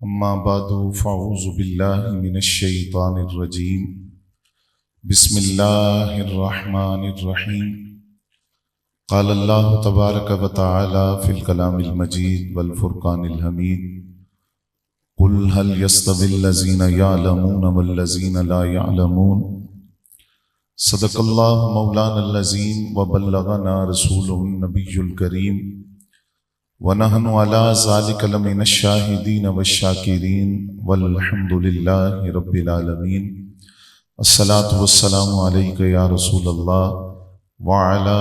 اما بعد فاعوذ باللہ من الشیطان الرجیم بسم اللہ الرحمن الرحیم قال اللہ تبارک و تعالی فی الکلام المجید والفرقان الحمید قل هل يستوي الذین یعلمون والذین لا یعلمون صدق اللہ مولانا العظیم وبلغنا رسوله النبی الکریم وَنَحْنُ عَلَىٰ ذَلِكَ لَمِنَ الشَّاهِدِينَ وَالشَّاكِرِينَ وَالْحَمْدُ لِلَّهِ رَبِّ الْعَالَمِينَ الصلاة والسلام علیکہ یا رسول اللہ وعلى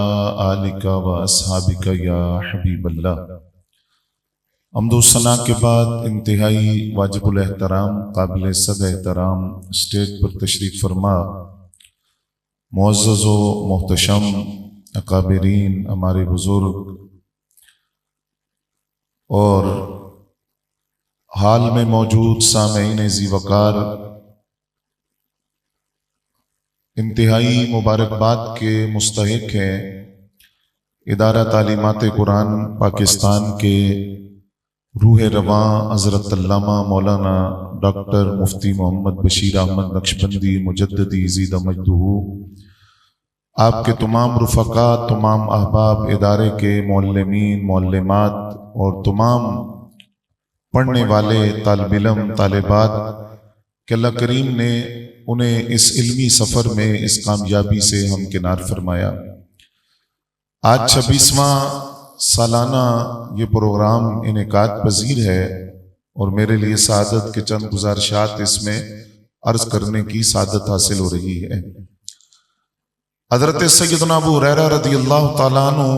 آلکہ وَأَصْحَابِكَ یا حبیب اللہ۔ حمد و ثنا کے بعد انتہائی واجب الاحترام قابل صد احترام اسٹیج پر تشریف فرما معزز و محتشم اکابرین ہمارے بزرگ اور حال میں موجود سامعین ذی وقار، انتہائی مبارکباد کے مستحق ہیں ادارہ تعلیمات قرآن پاکستان کے روح رواں حضرت علامہ مولانا ڈاکٹر مفتی محمد بشیر احمد نقشبندی مجددی زیدہ مجدہ، آپ کے تمام رفقا، تمام احباب ادارے کے معلمین معلمات اور تمام پڑھنے والے طالب علم طالبات کہ اللہ کریم نے انہیں اس علمی سفر میں اس کامیابی سے ہمکنار فرمایا۔ آج 26واں سالانہ یہ پروگرام انعقاد پذیر ہے اور میرے لیے سعادت کے چند گزارشات اس میں عرض کرنے کی سعادت حاصل ہو رہی ہے۔ حضرت سیدنا ابو ہریرہ رضی اللہ تعالیٰ عنہ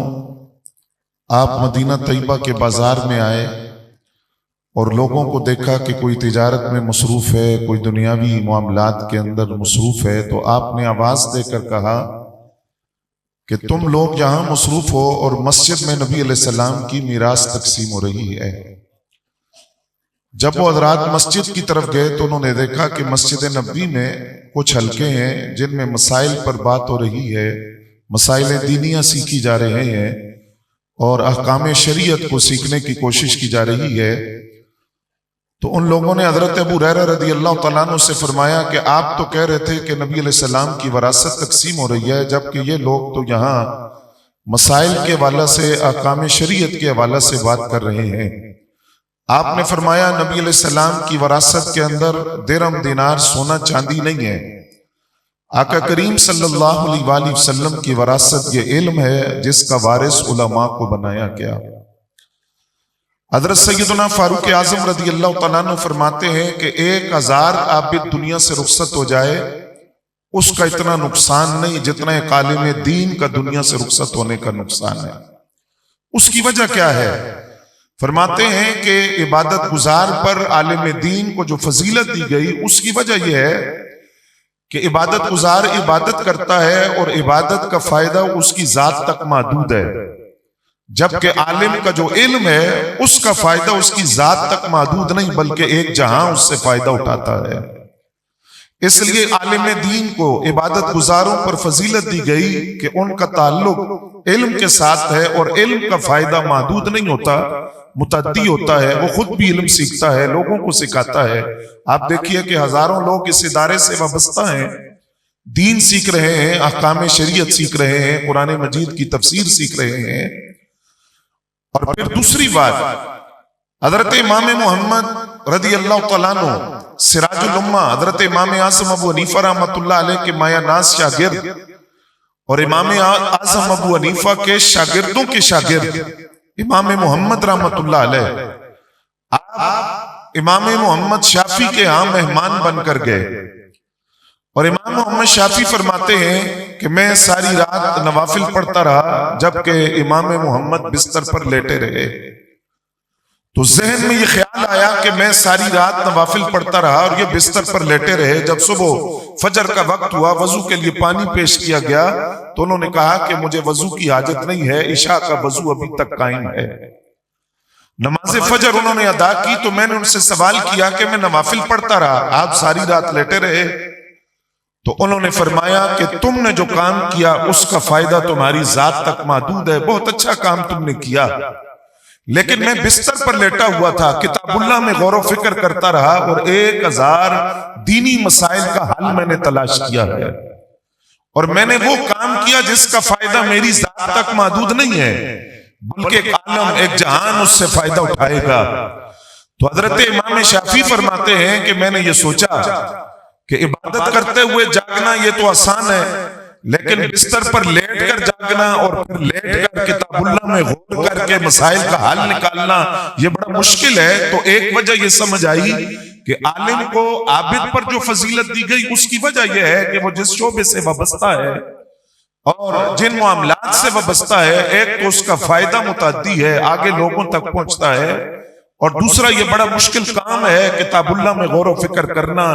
آپ مدینہ طیبہ کے بازار میں آئے اور لوگوں کو دیکھا کہ کوئی تجارت میں مصروف ہے، کوئی دنیاوی معاملات کے اندر مصروف ہے، تو آپ نے آواز دے کر کہا کہ تم لوگ یہاں مصروف ہو اور مسجد میں نبی علیہ السلام کی میراث تقسیم ہو رہی ہے۔ جب وہ حضرات مسجد کی طرف گئے تو انہوں نے دیکھا کہ مسجد نبوی میں کچھ حلقے ہیں جن میں مسائل پر بات ہو رہی ہے، مسائل دینیہ سیکھی جا رہے ہیں اور احکام شریعت کو سیکھنے کی کوشش کی جا رہی ہے۔ تو ان لوگوں نے حضرت ابو ہریرہ رضی اللہ تعالیٰ عنہ سے فرمایا کہ آپ تو کہہ رہے تھے کہ نبی علیہ السلام کی وراثت تقسیم ہو رہی ہے، جبکہ یہ لوگ تو یہاں مسائل کے حوالے سے احکام شریعت کے حوالے سے بات کر رہے ہیں۔ آپ نے فرمایا نبی علیہ السلام کی وراثت کے اندر درہم دینار سونا چاندی نہیں ہے، آقا کریم صلی اللہ علیہ وآلہ وسلم کی وراثت یہ علم ہے جس کا وارث علماء کو بنایا گیا۔ حضرت سیدنا فاروق اعظم رضی اللہ تعالیٰ عنہ فرماتے ہیں کہ 1000 عابد دنیا سے رخصت ہو جائے اس کا اتنا نقصان نہیں جتنا ایک عالم دین کا دنیا سے رخصت ہونے کا نقصان ہے۔ اس کی وجہ کیا ہے؟ فرماتے ہیں کہ عبادت گزار پر عالم دین کو جو فضیلت دی گئی اس کی وجہ یہ ہے کہ عبادت گزار عبادت کرتا ہے اور عبادت کا فائدہ اس کی ذات تک محدود ہے، جبکہ عالم کا جو علم ہے اس کا فائدہ اس کی ذات تک محدود نہیں بلکہ ایک جہاں اس سے فائدہ اٹھاتا ہے۔ اس لیے عالم دین کو عبادت گزاروں پر فضیلت دی گئی کہ ان کا تعلق علم کے ساتھ ہے اور علم کا فائدہ محدود نہیں ہوتا، متعدی ہوتا ہے، وہ خود بھی علم سیکھتا ہے، لوگوں کو سکھاتا ہے۔ آپ دیکھیے کہ ہزاروں لوگ اس ادارے سے وابستہ ہیں، دین سیکھ رہے ہیں، احکام شریعت سیکھ رہے ہیں، قرآن مجید کی تفسیر سیکھ رہے ہیں۔ اور پھر دوسری بات، حضرت امام محمد رضی اللہ تعالیٰ عنہ سراج الامہ، حضرت امام اعظم ابو حنیفہ رحمۃ اللہ علیہ کے مایہ ناز شاگرد اور امام اعظم ابو حنیفہ کے شاگردوں کے شاگرد امام محمد رحمۃ اللہ علیہ، آپ امام محمد شافعی کے ہاں مہمان بن کر گئے اور امام محمد شافعی فرماتے ہیں کہ میں ساری رات نوافل پڑھتا رہا جبکہ امام محمد بستر پر لیٹے رہے۔ تو ذہن میں یہ خیال آیا کہ میں ساری رات نوافل پڑھتا رہا اور یہ بستر پر لیٹے رہے، جب صبح فجر کا وقت ہوا وضو کے لیے پانی پیش کیا گیا تو انہوں نے کہا کہ مجھے وضو کی حاجت نہیں ہے، عشاء کا وضو ابھی تک قائم ہے۔ نماز فجر انہوں نے ادا کی تو میں نے ان سے سوال کیا کہ میں نوافل پڑھتا رہا، آپ ساری رات لیٹے رہے، تو انہوں نے فرمایا کہ تم نے جو کام کیا اس کا فائدہ تمہاری ذات تک محدود ہے، بہت اچھا کام تم نے کیا، لیکن میں بستر پر لیٹا ہوا تھا، کتاب اللہ میں غور و فکر کرتا رہا اور 1000 دینی مسائل کا حل میں نے تلاش کیا ہے، اور میں نے وہ کام کیا جس کا فائدہ میری ذات تک محدود نہیں ہے بلکہ ایک عالم، ایک جہان اس سے فائدہ اٹھائے گا۔ تو حضرت امام شافعی فرماتے ہیں کہ میں نے یہ سوچا کہ عبادت کرتے ہوئے جاگنا یہ تو آسان ہے، لیکن بستر پر لیٹ کر جاگنا اور پھر لیٹ کر کتاب اللہ میں غور کر کے مسائل کا حل نکالنا یہ بڑا مشکل ہے۔ تو ایک وجہ یہ سمجھ آئی کہ عالم کو عابد پر جو فضیلت دی گئی اس کی وجہ یہ ہے کہ وہ جس شعبے سے وابستہ ہے اور جن معاملات سے وابستہ ہے، ایک تو اس کا فائدہ متعدی ہے، آگے لوگوں تک پہنچتا ہے، اور دوسرا یہ بڑا مشکل کام ہے کتاب اللہ میں غور و فکر کرنا،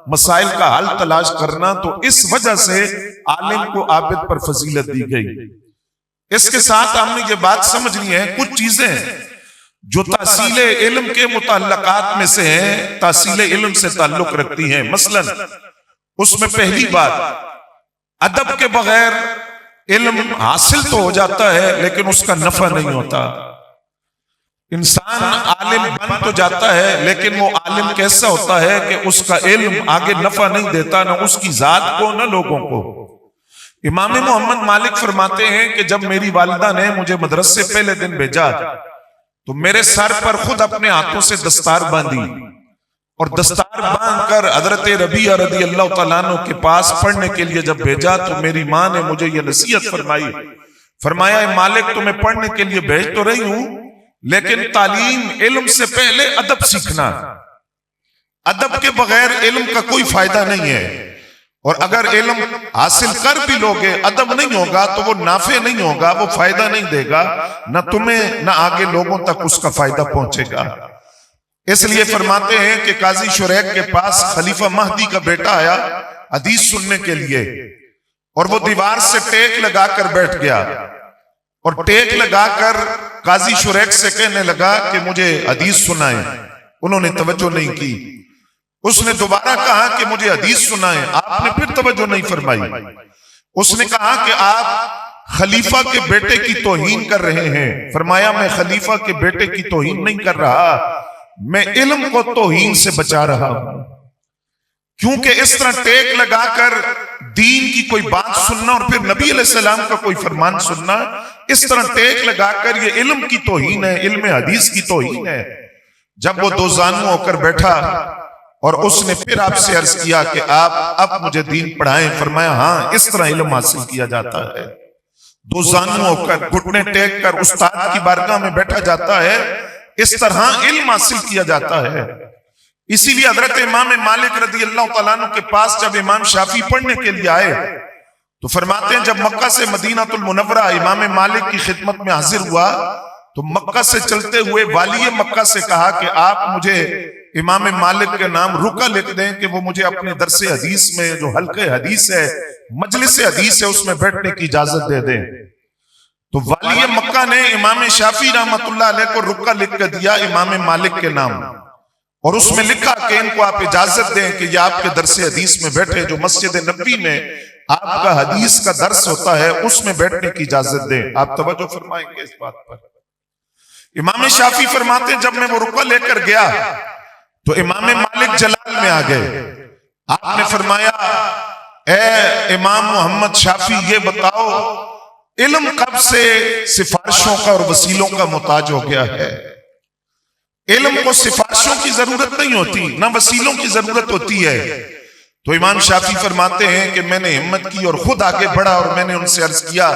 مسائل کا حل تلاش کرنا، تو اس وجہ سے عالم کو عابد پر فضیلت دی گئی۔ اس کے ساتھ ہم نے یہ بات سمجھنی ہے، کچھ چیزیں جو تحصیل علم کے متعلقات میں سے ہیں، تحصیل علم سے تعلق رکھتی ہیں۔ مثلا اس میں پہلی بات، ادب کے بغیر علم حاصل تو ہو جاتا ہے لیکن اس کا نفع نہیں ہوتا۔ انسان عالم بن تو جاتا ہے لیکن وہ عالم کیسا ہوتا ہے کہ اس کا علم آگے نفع نہیں دیتا، نہ اس کی ذات کو نہ لوگوں کو۔ امام محمد مالک فرماتے ہیں کہ جب میری والدہ نے مجھے مدرسے پہلے دن بھیجا تو میرے سر پر خود اپنے ہاتھوں سے دستار باندھی، اور دستار باندھ کر حضرت ربیعہ رضی اللہ تعالیٰ عنہ کے پاس پڑھنے کے لیے جب بھیجا تو میری ماں نے مجھے یہ نصیحت فرمائی، فرمایا اے مالک تمہیں پڑھنے کے لیے بھیج تو رہی ہوں لیکن تعلیم علم سے پہلے ادب سیکھنا، ادب کے بغیر علم کا کوئی فائدہ نہیں ہے، اور اگر علم حاصل کر بھی لوگے ادب نہیں ہوگا تو وہ نافع نہیں ہوگا، وہ فائدہ نہیں دے گا، نہ تمہیں نہ آگے لوگوں تک اس کا فائدہ پہنچے گا۔ اس لیے فرماتے ہیں کہ قاضی شریک کے پاس خلیفہ مہدی کا بیٹا آیا حدیث سننے کے لیے، اور وہ دیوار سے ٹیک لگا کر بیٹھ گیا، اور ٹیک لگا کر قاضی شریک سے کہنے لگا کہ مجھے حدیث سنائیں۔ انہوں نے توجہ نہیں کی، اس نے دوبارہ کہا کہ مجھے حدیث سنائیں، آپ نے پھر توجہ نہیں فرمائی۔ اس نے کہا کہ آپ خلیفہ کے بیٹے کی توہین کر رہے ہیں۔ فرمایا میں خلیفہ کے بیٹے کی توہین نہیں کر رہا، میں علم کو توہین سے بچا رہا ہوں، کیونکہ اس طرح ٹیک لگا کر دین کی کوئی بات سننا اور پھر نبی علیہ السلام کا کوئی فرمان سننا، اس طرح ٹیک لگا کر یہ علم کی توہین ہے، علم حدیث کی توہین ہے۔ جب وہ دو زانو ہو کر بیٹھا اور اس نے پھر آپ سے عرض کیا کہ آپ اب مجھے دین پڑھائیں، فرمایا ہاں اس طرح علم حاصل کیا جاتا ہے، دو زانو ہو کر گھٹنے ٹیک کر استاد کی بارگاہ میں بیٹھا جاتا ہے، اس طرح علم حاصل کیا جاتا ہے۔ اسی لیے حضرت امام مالک رضی اللہ تعالیٰ عنہ کے پاس جب امام شافعی پڑھنے کے لیے آئے تو فرماتے ہیں جب مکہ سے مدینہ المنورہ امام مالک کی خدمت میں حاضر ہوا تو مکہ سے چلتے ہوئے والی مکہ سے کہا کہ آپ مجھے امام مالک کے نام رکا لکھ دیں کہ وہ مجھے اپنے درس حدیث میں جو حلقہ حدیث ہے، مجلس حدیث ہے، اس میں بیٹھنے کی اجازت دے دیں۔ تو والی مکہ نے امام شافعی رحمۃ اللہ علیہ کو رکا لکھ کر دیا امام مالک کے نام، اور اس میں لکھا کہ ان کو آپ اجازت دیں کہ یہ آپ کے درس حدیث میں بیٹھے، جو مسجد نبوی میں آپ کا حدیث کا درس ہوتا ہے اس میں بیٹھنے کی اجازت دیں۔ آپ توجہ فرمائیں گے اس بات پر۔ امام شافعی فرماتے ہیں جب میں وہ رکا لے کر گیا تو امام مالک جلال میں آ گئے۔ آپ نے فرمایا اے امام محمد شافعی یہ بتاؤ علم کب سے سفارشوں کا اور وسیلوں کا محتاج ہو گیا ہے؟ علم کو سفارشوں کی ضرورت نہیں ہوتی، نہ وسیلوں کی ضرورت ہوتی ہے۔ تو امام شافعی فرماتے ہیں کہ میں نے ہمت کی اور خود آگے بڑھا اور میں نے ان سے عرض کیا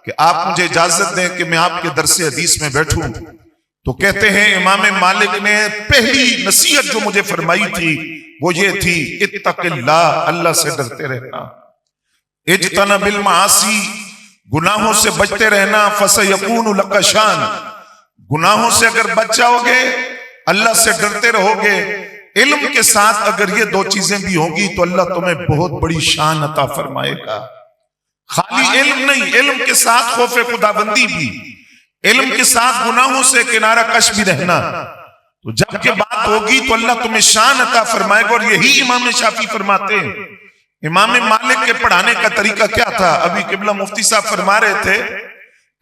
کہ آپ مجھے اجازت دیں کہ میں آپ کے درس حدیث میں بیٹھوں۔ تو کہتے ہیں امام مالک نے پہلی نصیحت جو مجھے فرمائی تھی وہ یہ تھی اتق اللہ، اللہ سے ڈرتے رہنا، اجتنب المعاصی، گناہوں سے بچتے رہنا، فسیکون لک شان، گناہوں سے اگر بچ جاؤ گے، اللہ سے ڈرتے رہو گے، علم کے ساتھ اگر یہ دو چیزیں بھی ہوں گی تو اللہ تمہیں بہت بڑی شان عطا فرمائے گا۔ خالی علم نہیں، علم کے ساتھ خوف خداوندی بھی، علم کے ساتھ گناہوں سے کنارہ کش بھی رہنا، تو جب یہ بات ہوگی تو اللہ تمہیں شان عطا فرمائے گا۔ اور یہی امام شافعی فرماتے ہیں۔ امام مالک کے پڑھانے کا طریقہ کیا تھا؟ ابھی قبلہ مفتی صاحب فرما رہے تھے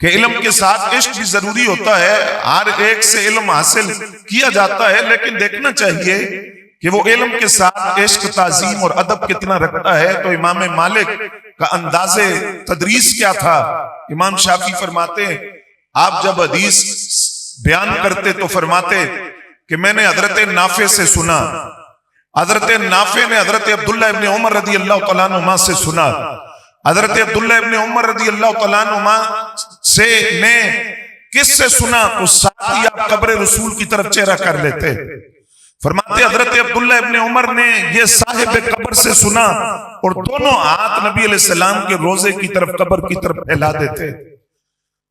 کہ علم کے ساتھ عشق بھی ضروری ہوتا ہے، ہر ایک سے علم حاصل کیا جاتا ہے، لیکن دیکھنا چاہیے کہ وہ علم کے ساتھ عشق، تعظیم اور ادب کتنا رکھتا ہے۔ تو امام مالک کا انداز تدریس کیا تھا؟ امام شافعی فرماتے ہیں آپ جب حدیث بیان کرتے تو فرماتے کہ میں نے حضرت نافع سے سنا، حضرت نافع نے حضرت عبداللہ ابن عمر رضی اللہ تعالیٰ عنہما سے سنا، حضرت عبداللہ ابن عمر رضی اللہ تعالیٰ عنہما سے نے کس سے سنا؟ تو ساتھ ہی آپ قبر رسول کی طرف چہرہ کر لیتے۔ فرماتے حضرت عبداللہ ابن عمر نے یہ صاحب قبر سے سنا اور دونوں ہاتھ نبی علیہ السلام کے روزے کی طرف، قبر کی طرف پھیلا دیتے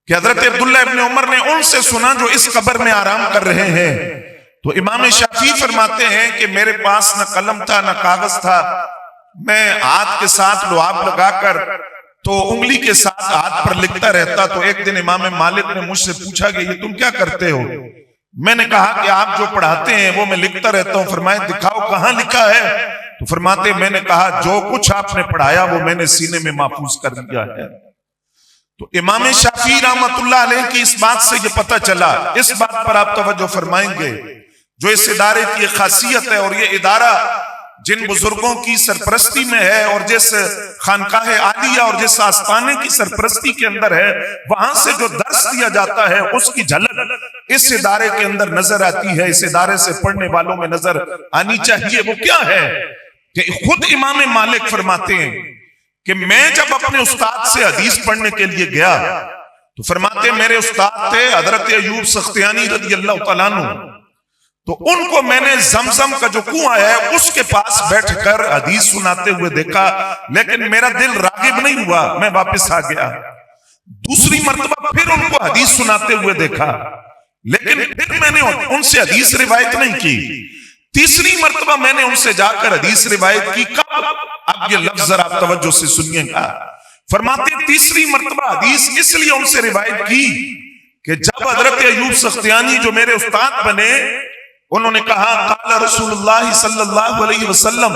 کہ حضرت عبداللہ ابن عمر نے ان سے سنا جو اس قبر میں آرام کر رہے ہیں۔ تو امام شافعی فرماتے ہیں کہ میرے پاس نہ قلم تھا نہ کاغذ تھا، میں ہاتھ کے ساتھ لعاب لگا کر تو انگلی کے ساتھ ہاتھ پر لکھتا رہتا۔ تو ایک دن امام مالک نے مجھ سے پوچھا کہ یہ تم کیا کرتے ہو؟ میں نے کہا کہ آپ جو پڑھاتے ہیں وہ میں لکھتا رہتا ہوں۔ فرمائے دکھاؤ کہاں لکھا ہے؟ تو فرماتے میں نے کہا جو کچھ آپ نے پڑھایا وہ میں نے سینے میں محفوظ کر دیا ہے۔ تو امام شافعی رحمت اللہ علیہ کی اس بات سے یہ پتہ چلا، اس بات پر آپ توجہ فرمائیں گے جو اس ادارے کی خاصیت ہے، اور یہ ادارہ جن بزرگوں کی سرپرستی میں ہے اور جس خانقاہ عالیہ اور جس آستانے کی سرپرستی کے اندر ہے، وہاں سے جو درس دیا جاتا ہے اس کی جھلک اس ادارے کے اندر نظر آتی ہے، اس ادارے سے پڑھنے والوں میں نظر آنی چاہیے۔ وہ کیا ہے کہ خود امام مالک فرماتے ہیں کہ میں جب اپنے استاد سے حدیث پڑھنے کے لیے گیا تو فرماتے میرے استاد تھے حضرت ایوب سختیانی رضی اللہ تعالیٰ عنہ، تو ان کو میں نے زمزم کا جو کنواں ہے اس کے پاس بیٹھ کر حدیث سناتے ہوئے دیکھا، لیکن میرا دل راغب نہیں ہوا، میں واپس آ گیا۔ دوسری مرتبہ پھر ان کو حدیث سناتے ہوئے دیکھا، لیکن پھر میں نے ان سے حدیث روایت نہیں کی۔ تیسری مرتبہ میں نے ان سے جا کر حدیث روایت کی۔ کب؟ اب یہ لفظ ذرا توجہ سے سنیے گا۔ فرماتے تیسری مرتبہ حدیث اس لیے ان سے روایت کی کہ جب حضرت ایوب سختیانی جو میرے استاد بنے، انہوں نے کہا قال رسول اللہ صلی اللہ علیہ وسلم،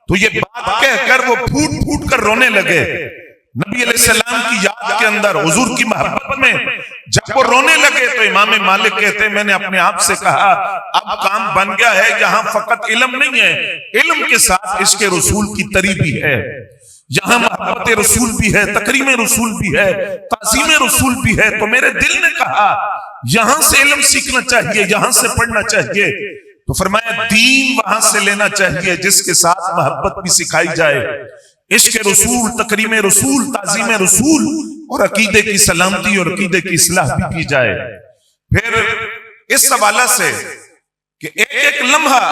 تو یہ بات کہہ کر وہ پھوٹ پھوٹ کر رونے لگے نبی علیہ السلام کی یاد کے اندر، حضور کی محبت میں۔ جب وہ رونے لگے تو امام مالک کہتے میں نے اپنے آپ سے کہا اب کام بن گیا ہے، یہاں فقط علم نہیں ہے، علم کے ساتھ عشق رسول کی تری بھی ہے، یہاں محبت رسول بھی ہے، تکریم رسول بھی ہے، تعظیم رسول بھی ہے۔ تو میرے دل نے کہا یہاں سے علم سیکھنا چاہیے، یہاں سے پڑھنا چاہیے۔ تو فرمایا دین وہاں سے لینا چاہیے جس کے ساتھ محبت بھی سکھائی جائے، عشق رسول، تکریم رسول، تعظیم رسول، اور عقیدے کی سلامتی اور عقیدے کی اصلاح بھی کی جائے۔ پھر اس حوالے سے کہ ایک ایک لمحہ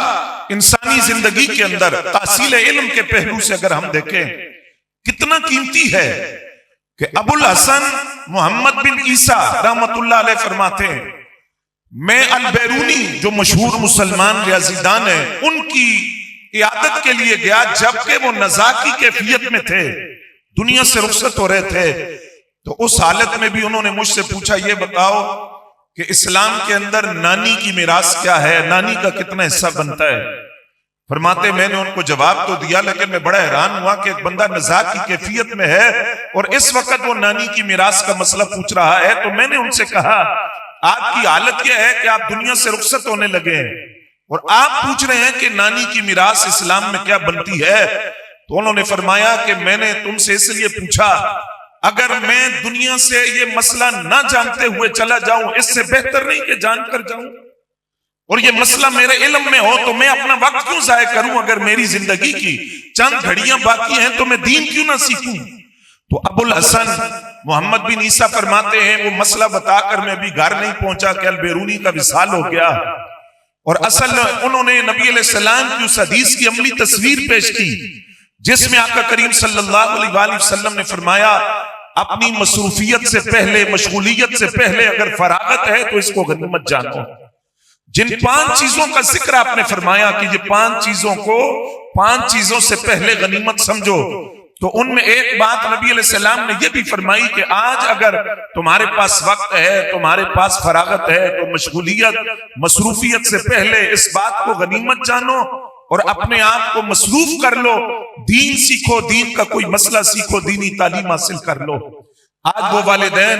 انسانی زندگی کے اندر تحصیل علم کے پہلو سے اگر ہم دیکھیں کتنا قیمتی ہے کہ ابو الحسن محمد بن عیسیٰ رحمت اللہ علیہ فرماتے ہیں میں البیرونی جو مشہور مسلمان ریاضیدان ہیں ان کی عیادت کے لیے گیا جبکہ وہ نزاع کی کیفیت میں تھے، دنیا سے رخصت ہو رہے تھے۔ تو اس حالت میں بھی انہوں نے مجھ سے پوچھا یہ بتاؤ کہ اسلام کے اندر نانی کی میراث کیا ہے، نانی کا کتنا حصہ بنتا ہے؟ فرماتے میں نے ان کو جواب تو دیا لیکن میں بڑا حیران ہوا کہ ایک بندہ نزاع کی کیفیت میں ہے اور اس وقت وہ نانی کی میراث کا مسئلہ پوچھ رہا ہے۔ تو میں نے ان سے کہا آپ کی حالت یہ ہے کہ آپ دنیا سے رخصت ہونے لگے ہیں اور آپ پوچھ رہے ہیں کہ نانی کی میراث اسلام میں کیا بنتی ہے؟ تو انہوں نے فرمایا کہ میں نے تم سے اس لیے پوچھا اگر میں دنیا سے یہ مسئلہ نہ جانتے ہوئے چلا جاؤں اس سے بہتر نہیں کہ جان کر جاؤں، اور یہ مسئلہ میرے علم میں ہو تو میں اپنا وقت کیوں ضائع کروں؟ اگر میری زندگی کی چند گھڑیاں باقی ہیں تو میں دین کیوں نہ سیکھوں؟ تو ابو الحسن محمد بن عیسیٰ فرماتے ہیں وہ مسئلہ بتا کر میں ابھی گھر نہیں پہنچا کہ البیرونی کا وصال ہو گیا، اور اصل انہوں نے نبی علیہ السلام کی اس حدیث کی عملی تصویر پیش کی جس میں آقا کریم صلی اللہ علیہ وآلہ وسلم نے فرمایا اپنی مصروفیت سے پہلے، مشغولیت سے پہلے اگر فراغت ہے تو اس کو غنیمت جانو۔ جن 5 چیزوں کا ذکر آپ نے فرمایا کہ یہ 5 چیزوں کو 5 چیزوں سے پہلے غنیمت سمجھو، تو ان میں ایک بات نبی علیہ السلام نے یہ بھی فرمائی کہ آج اگر تمہارے پاس وقت ہے، تمہارے پاس فراغت ہے تو مشغولیت، مصروفیت سے پہلے اس بات کو غنیمت جانو اور اپنے آپ کو مصروف کر لو، دین سیکھو، دین کا کوئی مسئلہ سیکھو، دینی تعلیم حاصل کر لو۔ آج وہ والدین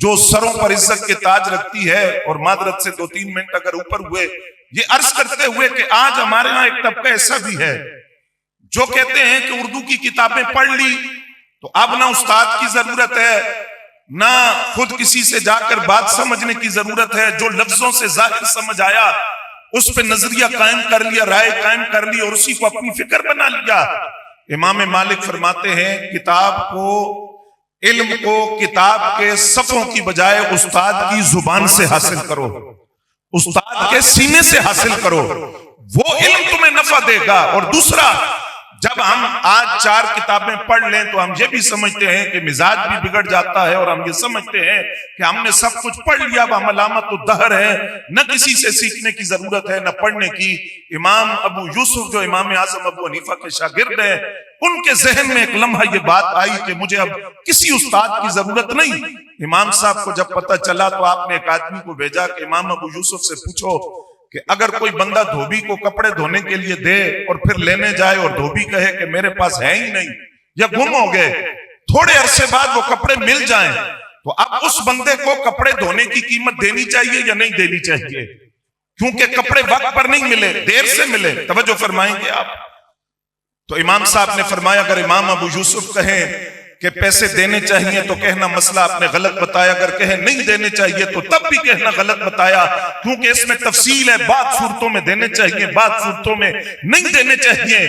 جو سروں پر عزت کے تاج رکھتی ہے. اور معذرت سے 2-3 منٹ اگر اوپر ہوئے، یہ عرض کرتے ہوئے کہ آج ہمارے ہاں ایک طبقہ ایسا بھی ہے جو کہتے ہیں کہ اردو کی کتابیں پڑھ لی تو اب نہ استاد کی ضرورت ہے، نہ خود کسی سے جا کر بات سمجھنے کی ضرورت ہے، جو لفظوں سے ظاہر سمجھ آیا اس پہ نظریہ قائم کر لیا، رائے قائم کر لی اور اسی کو اپنی فکر بنا لیا. امام مالک فرماتے ہیں کتاب کو، علم کو کتاب کے صفوں کی بجائے استاد کی زبان سے حاصل کرو، استاد کے سینے سے حاصل کرو، وہ علم تمہیں نفع دے گا. اور دوسرا، جب ہم آج 4 کتابیں پڑھ لیں تو ہم یہ بھی سمجھتے ہیں کہ مزاج بھی بگڑ جاتا ہے، اور ہم یہ سمجھتے ہیں کہ ہم نے سب کچھ پڑھ لیا، اب ہم علامت الدہر ہے، نہ کسی سے سیکھنے کی ضرورت ہے نہ پڑھنے کی. امام ابو یوسف جو امام اعظم ابو حنیفہ کے شاگرد ہیں، ان کے ذہن میں ایک لمحہ یہ بات آئی کہ مجھے اب کسی استاد کی ضرورت نہیں. امام صاحب کو جب پتہ چلا تو آپ نے ایک آدمی کو بھیجا کہ امام ابو یوسف سے پوچھو کہ اگر کوئی بندہ دھوبی کو کپڑے دھونے کے لیے دے اور پھر لینے جائے اور دھوبی کہے کہ میرے پاس ہے ہی نہیں یا گم ہو گئے، تھوڑے عرصے بعد وہ کپڑے مل جائیں، تو اب اس بندے کو کپڑے دھونے کی قیمت دینی چاہیے یا نہیں دینی چاہیے؟ کیونکہ کپڑے وقت پر نہیں ملے، دیر سے ملے. توجہ فرمائیں گے آپ؟ تو امام صاحب نے فرمایا اگر امام ابو یوسف کہیں کہ پیسے دینے چاہیے تو کہنا مسئلہ آپ نے غلط بتایا، اگر کہیں نہیں دینے چاہیے تو تب بھی کہنا غلط بتایا، کیونکہ اس میں تفصیل ہے، بعض صورتوں میں دینے چاہیے، بعض صورتوں میں نہیں دینے چاہیے.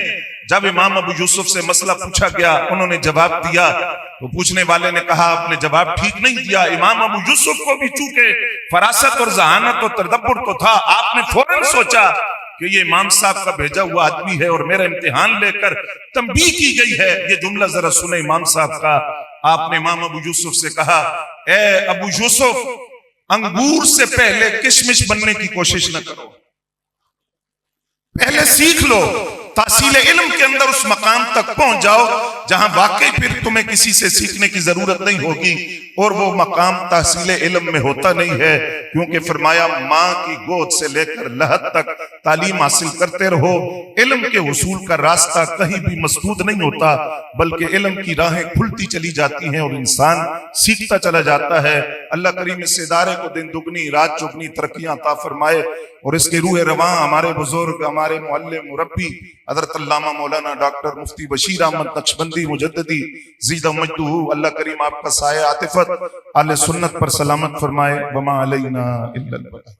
جب امام ابو یوسف سے مسئلہ پوچھا گیا، انہوں نے جواب دیا تو پوچھنے والے نے کہا آپ نے جواب ٹھیک نہیں دیا. امام ابو یوسف کو بھی چونکہ فراست اور ذہانت اور تدبر تو تھا، آپ نے فوراً سوچا کہ یہ امام صاحب کا بھیجا ہوا آدمی ہے اور میرا امتحان لے کر تنبیہ کی گئی ہے. یہ جملہ ذرا سنیں امام صاحب کا. آپ نے امام ابو یوسف سے کہا اے ابو یوسف، انگور سے پہلے کشمش بننے کی کوشش نہ کرو، پہلے سیکھ لو، تحصیل علم کے اندر اس مقام تک پہنچ جاؤ جہاں واقعی پھر تمہیں کسی سے سیکھنے کی ضرورت نہیں ہوگی. اور وہ مقام تحصیل علم میں ہوتا نہیں ہے، کیونکہ فرمایا ماں کی گود سے لے کر لحد تک تعلیم حاصل کرتے رہو. علم کے حصول کا راستہ کہیں بھی مسدود نہیں ہوتا، بلکہ علم کی راہیں کھلتی چلی جاتی ہیں اور انسان سیکھتا چلا جاتا ہے. اللہ کریم اس ادارے کو دن دگنی رات چگنی ترقیاں عطا فرمائے، اور اس کے روح رواں ہمارے بزرگ، ہمارے معلم مربی حضرت علامہ مولانا ڈاکٹر مفتی بشیر احمد نقشبندی مجددی زیدہ مجدہ، اللہ کریم آپ کا سایہ عاطفت اہل سنت پر سلامت فرمائے. وما علینا الا البلاغ.